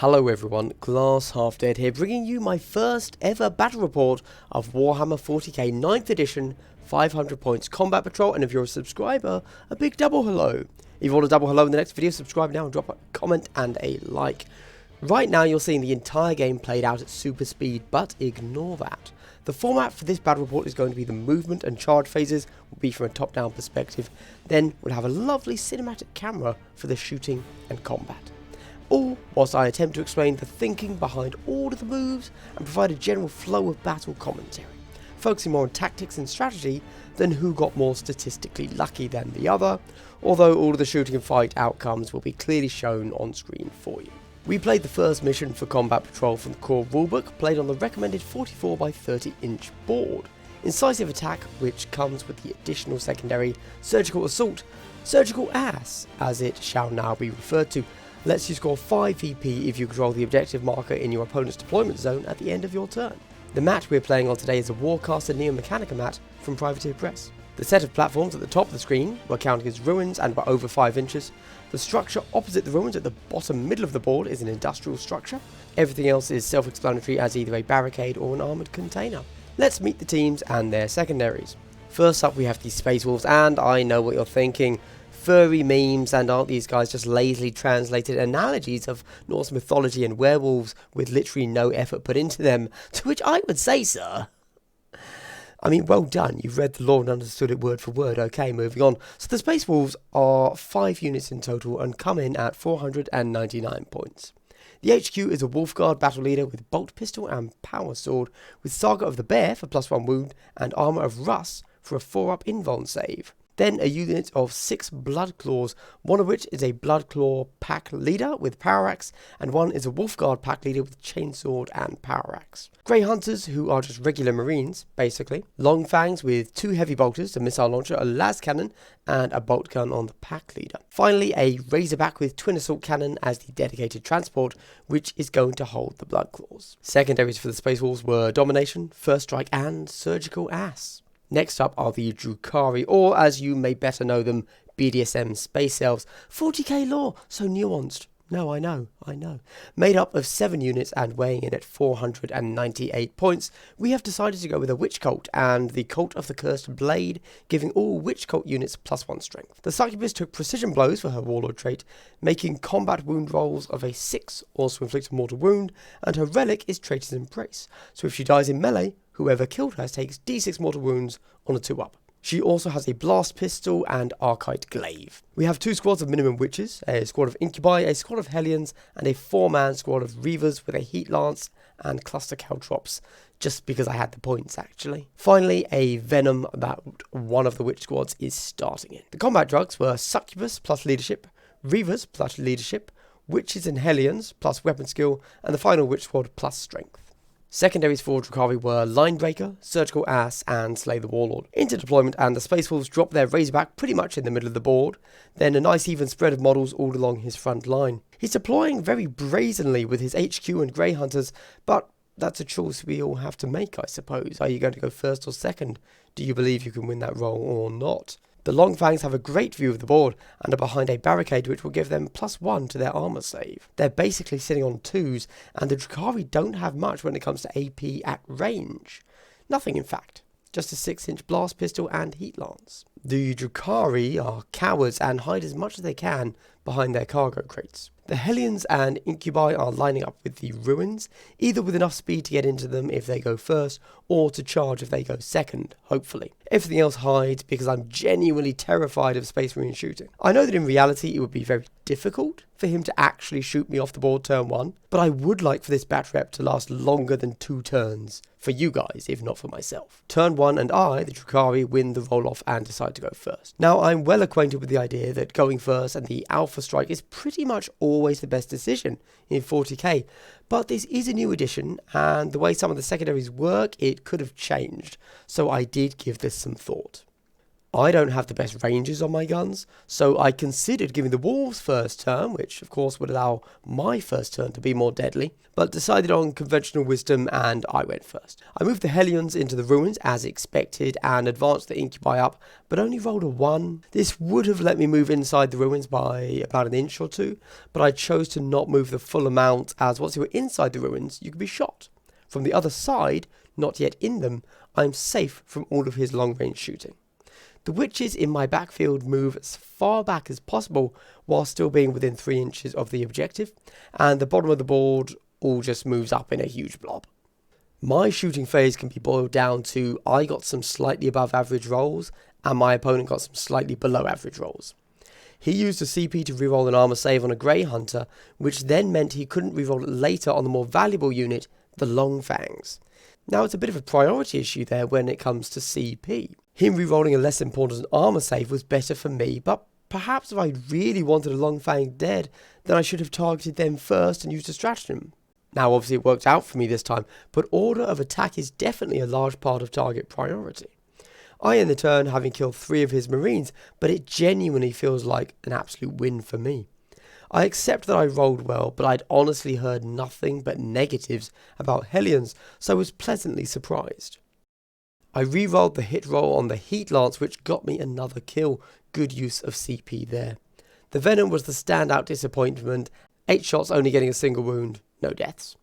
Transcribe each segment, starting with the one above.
Hello everyone, Glass Half Dead here, bringing you my first ever battle report of Warhammer 40k 9th edition, 500 points combat patrol, and if you're a subscriber, a big double hello. If you want a double hello in the next video, subscribe now and drop a comment and a like. Right now you're seeing the entire game played out at super speed, but ignore that. The format for this battle report is going to be the movement and charge phases will be from a top-down perspective, then we'll have a lovely cinematic camera for the shooting and combat. All whilst I attempt to explain the thinking behind all of the moves and provide a general flow of battle commentary, focusing more on tactics and strategy than who got more statistically lucky than the other, although all of the shooting and fight outcomes will be clearly shown on screen for you. We played the first mission for Combat Patrol from the core rulebook, played on the recommended 44 by 30 inch board. Incisive Attack, which comes with the additional secondary Surgical Assault, Surgical Ass, as it shall now be referred to, lets you score 5 VP if you control the objective marker in your opponent's deployment zone at the end of your turn. The mat we're playing on today is a Warcaster Neo Mechanica mat from Privateer Press. The set of platforms at the top of the screen were counting as ruins and were over 5 inches. The structure opposite the ruins at the bottom middle of the board is an industrial structure. Everything else is self-explanatory as either a barricade or an armoured container. Let's meet the teams and their secondaries. First up we have the Space Wolves, and I know what you're thinking. Furry memes, and aren't these guys just lazily translated analogies of Norse mythology and werewolves with literally no effort put into them? To which I would say, sir, I mean, well done, you've read the lore and understood it word for word. Okay, moving on. So the Space Wolves are 5 units in total and come in at 499 points. The HQ is a Wolfguard battle leader with bolt pistol and power sword, with Saga of the Bear for +1 wound and Armour of Russ for a 4-up invuln save. Then a unit of 6 Blood Claws, one of which is a Blood Claw pack leader with Power Axe, and one is a Wolfguard pack leader with Chainsword and Power Axe. Grey Hunters, who are just regular Marines, basically. Long Fangs with 2 heavy bolters, a missile launcher, a las cannon, and a bolt gun on the pack leader. Finally, a Razorback with twin assault cannon as the dedicated transport, which is going to hold the Blood Claws. Secondaries for the Space Wolves were Domination, First Strike, and Surgical Ass. Next up are the Drukhari, or as you may better know them, BDSM Space Elves. 40k lore, so nuanced. No, I know. Made up of 7 units and weighing in at 498 points, we have decided to go with a Witch Cult and the Cult of the Cursed Blade, giving all Witch Cult units +1 strength. The Succubus took Precision Blows for her Warlord trait, making combat wound rolls of a 6, also inflict a mortal wound, and her relic is Traitor's Embrace, so if she dies in melee, whoever killed her takes d6 mortal wounds on a 2-up. She also has a Blast Pistol and Archite Glaive. We have 2 squads of minimum witches, a squad of Incubi, a squad of Hellions, and a 4-man squad of Reavers with a Heat Lance and Cluster Caltrops, just because I had the points actually. Finally, a Venom that one of the witch squads is starting in. The combat drugs were Succubus plus Leadership, Reavers plus Leadership, Witches and Hellions plus Weapon Skill, and the final witch squad plus Strength. Secondaries for Drukhari were Linebreaker, Surgical Ass, and Slay the Warlord. Into deployment, and the Space Wolves drop their Razorback pretty much in the middle of the board, then a nice even spread of models all along his front line. He's deploying very brazenly with his HQ and Grey Hunters, but that's a choice we all have to make, I suppose. Are you going to go first or second? Do you believe you can win that role or not? The Long Fangs have a great view of the board and are behind a barricade which will give them +1 to their armour save. They're basically sitting on 2s, and the Drukhari don't have much when it comes to AP at range. Nothing in fact, just a 6-inch blast pistol and heat lance. The Drukhari are cowards and hide as much as they can behind their cargo crates. The Hellions and Incubi are lining up with the Ruins, either with enough speed to get into them if they go first, or to charge if they go second, hopefully. Everything else hides because I'm genuinely terrified of Space Marine shooting. I know that in reality it would be very difficult for him to actually shoot me off the board turn 1, but I would like for this bat rep to last longer than 2 turns, for you guys, if not for myself. Turn 1 and I, the Drukhari, win the roll-off and decide to go first. Now, I'm well acquainted with the idea that going first and the Alpha Strike is pretty much always the best decision in 40k, but this is a new edition, and the way some of the secondaries work, it could have changed, so I did give this some thought. I don't have the best ranges on my guns, so I considered giving the wolves first turn, which of course would allow my first turn to be more deadly, but decided on conventional wisdom and I went first. I moved the Hellions into the ruins as expected and advanced the Incubi up, but only rolled a 1. This would have let me move inside the ruins by about an inch or two, but I chose to not move the full amount, as once you were inside the ruins you could be shot. From the other side, not yet in them, I am safe from all of his long range shooting. The witches in my backfield move as far back as possible while still being within 3 inches of the objective, and the bottom of the board all just moves up in a huge blob. My shooting phase can be boiled down to I got some slightly above average rolls and my opponent got some slightly below average rolls. He used a CP to reroll an armor save on a Grey Hunter, which then meant he couldn't reroll it later on the more valuable unit, the Long Fangs. Now it's a bit of a priority issue there when it comes to CP. Him rerolling a less important armor save was better for me, but perhaps if I really wanted a Long Fang dead, then I should have targeted them first and used a stratagem. Now obviously it worked out for me this time, but order of attack is definitely a large part of target priority. I end the turn having killed 3 of his marines, but it genuinely feels like an absolute win for me. I accept that I rolled well, but I'd honestly heard nothing but negatives about Hellions, so I was pleasantly surprised. I re-rolled the hit roll on the Heat Lance, which got me another kill. Good use of CP there. The Venom was the standout disappointment. 8 shots, only getting a single wound, no deaths.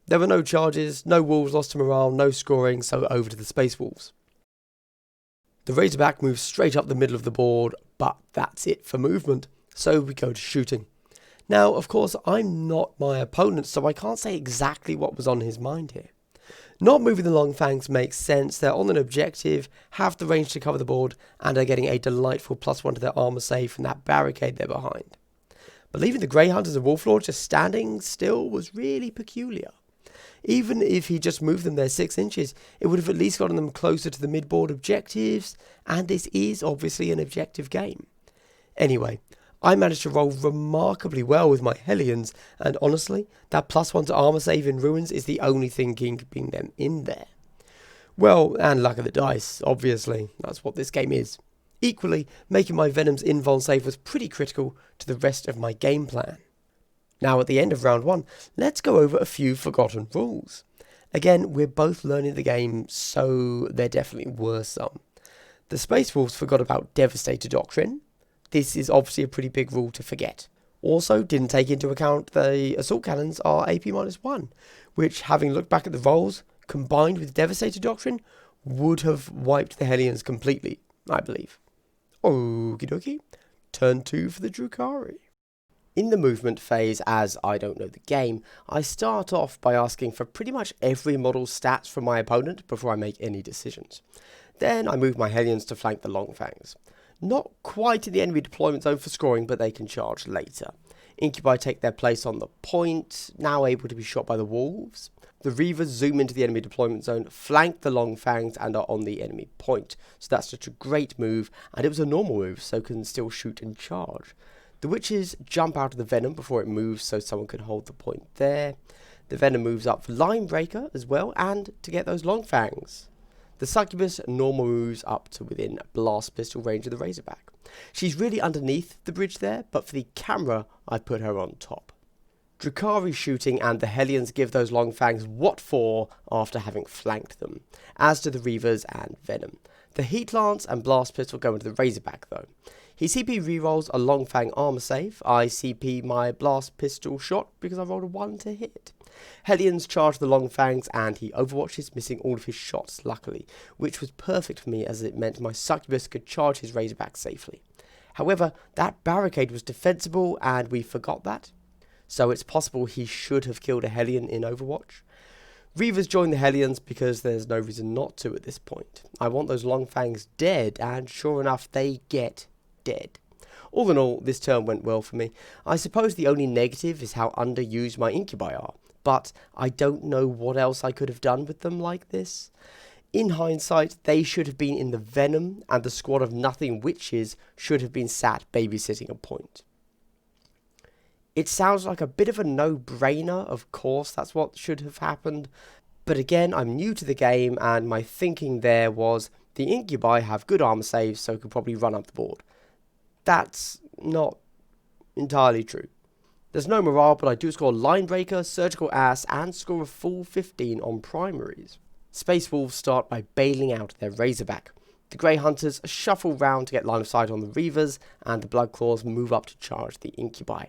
There were no charges, no wolves lost to morale, no scoring, so over to the Space Wolves. The Razorback moves straight up the middle of the board, but that's it for movement, so we go to shooting. Now, of course, I'm not my opponent, so I can't say exactly what was on his mind here. Not moving the Long Fangs makes sense. They're on an objective, have the range to cover the board, and are getting a delightful +1 to their armor save from that barricade they're behind. But leaving the Grey Hunters and Wolflords just standing still was really peculiar. Even if he just moved them there 6 inches, it would have at least gotten them closer to the mid-board objectives, and this is obviously an objective game. Anyway, I managed to roll remarkably well with my Hellions, and honestly, that +1 to armor save in ruins is the only thing keeping them in there. Well, and luck of the dice, obviously, that's what this game is. Equally, making my Venom's invuln save was pretty critical to the rest of my game plan. Now at the end of round 1, let's go over a few forgotten rules. Again, we're both learning the game, so there definitely were some. The Space Wolves forgot about Devastator Doctrine. This is obviously a pretty big rule to forget. Also, didn't take into account the Assault Cannons are AP-1, which, having looked back at the rolls, combined with Devastator Doctrine, would have wiped the Hellions completely, I believe. Okie dokie, turn 2 for the Drukhari. In the movement phase, as I don't know the game, I start off by asking for pretty much every model's stats from my opponent before I make any decisions. Then I move my Hellions to flank the Long Fangs. Not quite in the enemy deployment zone for scoring, but they can charge later. Incubi take their place on the point, now able to be shot by the Wolves. The Reavers zoom into the enemy deployment zone, flank the Long Fangs, and are on the enemy point. So that's just a great move, and it was a normal move, so can still shoot and charge. The Witches jump out of the Venom before it moves, so someone could hold the point there. The Venom moves up for Line Breaker as well, and to get those Long Fangs. The Succubus normal moves up to within blast pistol range of the Razorback. She's really underneath the bridge there, but for the camera, I put her on top. Drukhari shooting and the Hellions give those Long Fangs what for after having flanked them, as do the Reavers and Venom. The Heat Lance and Blast Pistol go into the Razorback though. He CP rerolls a Long Fang armor save. I CP my Blast Pistol shot because I rolled a 1 to hit. Hellions charge the Long Fangs and he overwatches, missing all of his shots luckily, which was perfect for me as it meant my Succubus could charge his Razorback safely. However, that barricade was defensible and we forgot that, so it's possible he should have killed a Hellion in Overwatch. Reavers join the Hellions because there's no reason not to at this point. I want those Long Fangs dead, and sure enough they get dead. All in all, this turn went well for me. I suppose the only negative is how underused my Incubi are, but I don't know what else I could have done with them like this. In hindsight, they should have been in the Venom, and the squad of nothing witches should have been sat babysitting a point. It sounds like a bit of a no-brainer, of course that's what should have happened, but again, I'm new to the game and my thinking there was The Incubi have good armor saves, so could probably run up the board. That's not entirely true. There's no morale, but I do score Line Breaker, Surgical Ass, and score a full 15 on primaries. Space Wolves start by bailing out their Razorback. The Grey Hunters shuffle round to get line of sight on the Reavers, and the Blood Claws move up to charge the Incubi.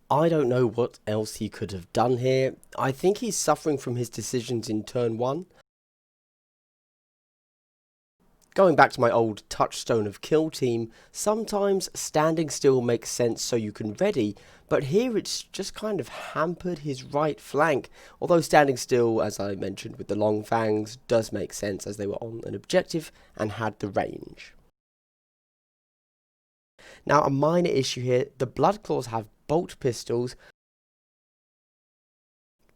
I don't know what else he could have done here. I think he's suffering from his decisions in turn 1. Going back to my old touchstone of kill team, sometimes standing still makes sense so you can ready, but here it's just kind of hampered his right flank, although standing still, as I mentioned with the long fangs, does make sense as they were on an objective and had the range. Now a minor issue here, the Blood Claws have bolt pistols,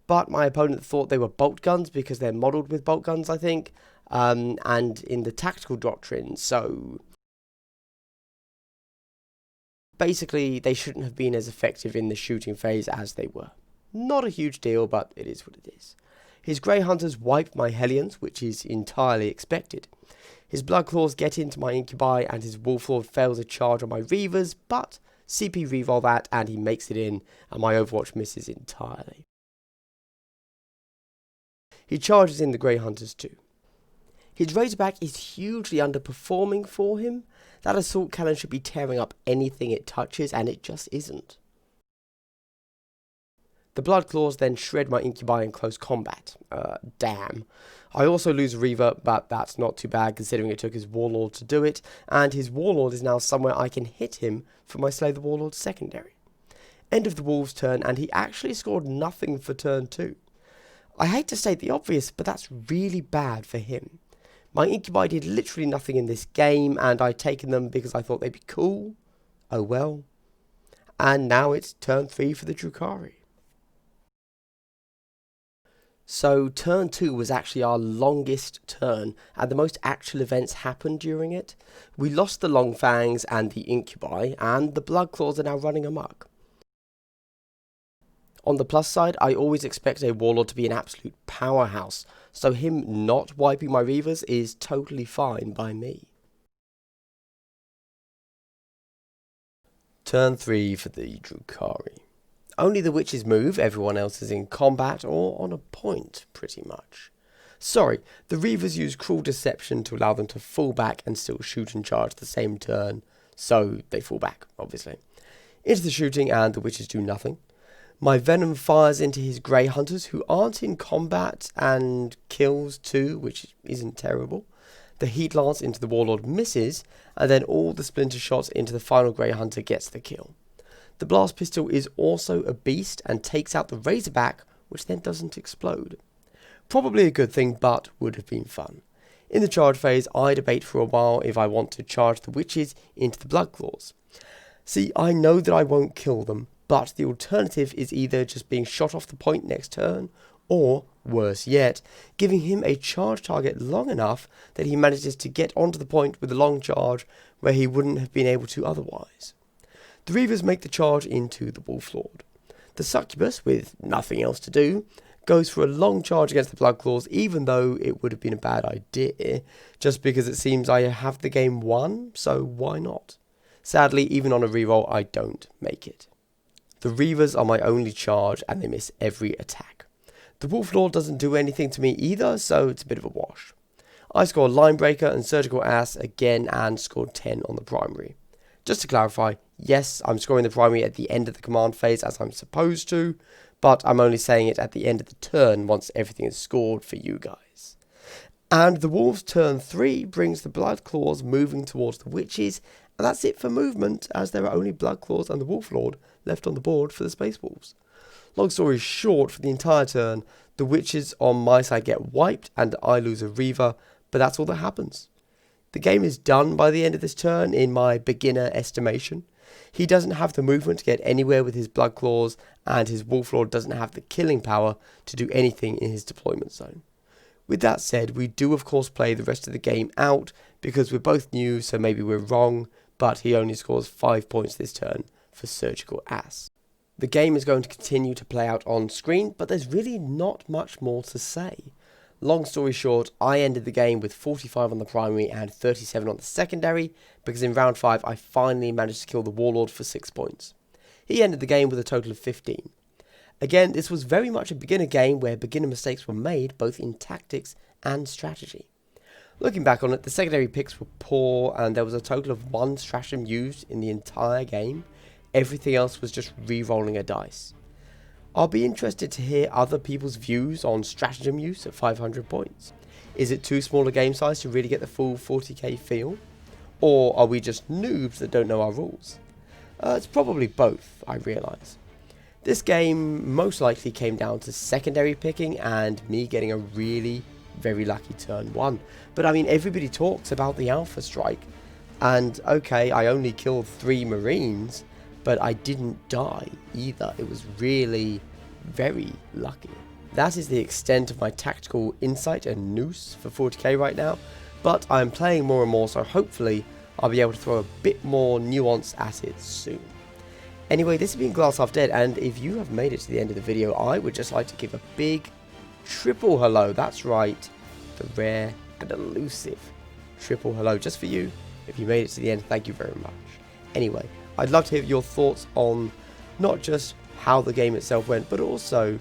but my opponent thought they were bolt guns because they're modelled with bolt guns, I think. And in the tactical doctrine, so basically they shouldn't have been as effective in the shooting phase as they were. Not a huge deal, but it is what it is. His Grey Hunters wipe my Hellions, which is entirely expected. His Blood Claws get into my Incubi, and his Wolflord fails a charge on my Reavers, but CP reroll that and he makes it in, and my Overwatch misses entirely. He charges in the Grey Hunters too. His Razorback is hugely underperforming for him. That assault cannon should be tearing up anything it touches, and it just isn't. The Blood Claws then shred my Incubi in close combat. Damn. I also lose a Reaver, but that's not too bad considering it took his Warlord to do it, and his Warlord is now somewhere I can hit him for my Slay the Warlord secondary. End of the Wolves' turn, and he actually scored nothing for turn 2. I hate to state the obvious, but that's really bad for him. My Incubi did literally nothing in this game, and I'd taken them because I thought they'd be cool. Oh well. And now it's turn 3 for the Drukhari. So turn 2 was actually our longest turn, and the most actual events happened during it. We lost the Long Fangs and the Incubi, and the Blood Claws are now running amok. On the plus side, I always expect a Warlord to be an absolute powerhouse, so him not wiping my Reavers is totally fine by me. Turn 3 for the Drukhari. Only the witches move, everyone else is in combat or on a point, pretty much. Sorry, the Reavers use Cruel Deception to allow them to fall back and still shoot and charge the same turn, so they fall back, obviously. Into the shooting, and the witches do nothing. My Venom fires into his Grey Hunters, who aren't in combat, and kills too, which isn't terrible. The Heat Lance into the Warlord misses, and then all the Splinter shots into the final Grey Hunter gets the kill. The Blast Pistol is also a beast and takes out the Razorback, which then doesn't explode. Probably a good thing, but would have been fun. In the charge phase, I debate for a while if I want to charge the witches into the Blood Claws. See, I know that I won't kill them, but the alternative is either just being shot off the point next turn, or, worse yet, giving him a charge target long enough that he manages to get onto the point with a long charge where he wouldn't have been able to otherwise. The Reavers make the charge into the Wolflord. The Succubus, with nothing else to do, goes for a long charge against the Blood Claws, even though it would have been a bad idea, just because it seems I have the game won, so why not? Sadly, even on a reroll, I don't make it. The Reavers are my only charge, and they miss every attack. The Wolflord doesn't do anything to me either, so it's a bit of a wash. I scored Linebreaker and Surgical Ass again, and scored 10 on the primary. Just to clarify, yes, I'm scoring the primary at the end of the command phase as I'm supposed to, but I'm only saying it at the end of the turn once everything is scored for you guys. And the Wolves' turn 3 brings the Blood Claws moving towards the Witches, and that's it for movement, as there are only Blood Claws and the Wolflord left on the board for the Space Wolves. Long story short, for the entire turn, the Witches on my side get wiped and I lose a Reaver, but that's all that happens. The game is done by the end of this turn, in my beginner estimation. He doesn't have the movement to get anywhere with his Blood Claws, and his Wolflord doesn't have the killing power to do anything in his deployment zone. With that said, we do of course play the rest of the game out, because we're both new, so maybe we're wrong, but he only scores 5 points this turn for Surgical Ass. The game is going to continue to play out on screen, but there's really not much more to say. Long story short, I ended the game with 45 on the primary and 37 on the secondary, because in round 5 I finally managed to kill the Warlord for 6 points. He ended the game with a total of 15. Again, this was very much a beginner game where beginner mistakes were made both in tactics and strategy. Looking back on it, the secondary picks were poor and there was a total of 1 stratagem used in the entire game. Everything else was just re-rolling a dice. I'll be interested to hear other people's views on stratagem use at 500 points. Is it too small a game size to really get the full 40k feel? Or are we just noobs that don't know our rules? It's probably both, I realise. This game most likely came down to secondary picking and me getting a really very lucky turn 1. But I mean, everybody talks about the Alpha Strike. And okay, I only killed 3 Marines, but I didn't die either. It was really very lucky. That is the extent of my tactical insight and noose for 40k right now, but I'm playing more and more, so hopefully I'll be able to throw a bit more nuance at it soon. Anyway, this has been Glass Half Dead, and if you have made it to the end of the video, I would just like to give a big triple hello. That's right, the rare and elusive triple hello just for you. If you made it to the end, thank you very much. Anyway, I'd love to hear your thoughts on not just how the game itself went, but also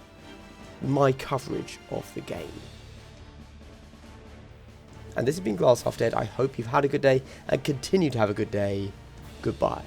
my coverage of the game. And this has been Glass Half Dead. I hope you've had a good day and continue to have a good day. Goodbye.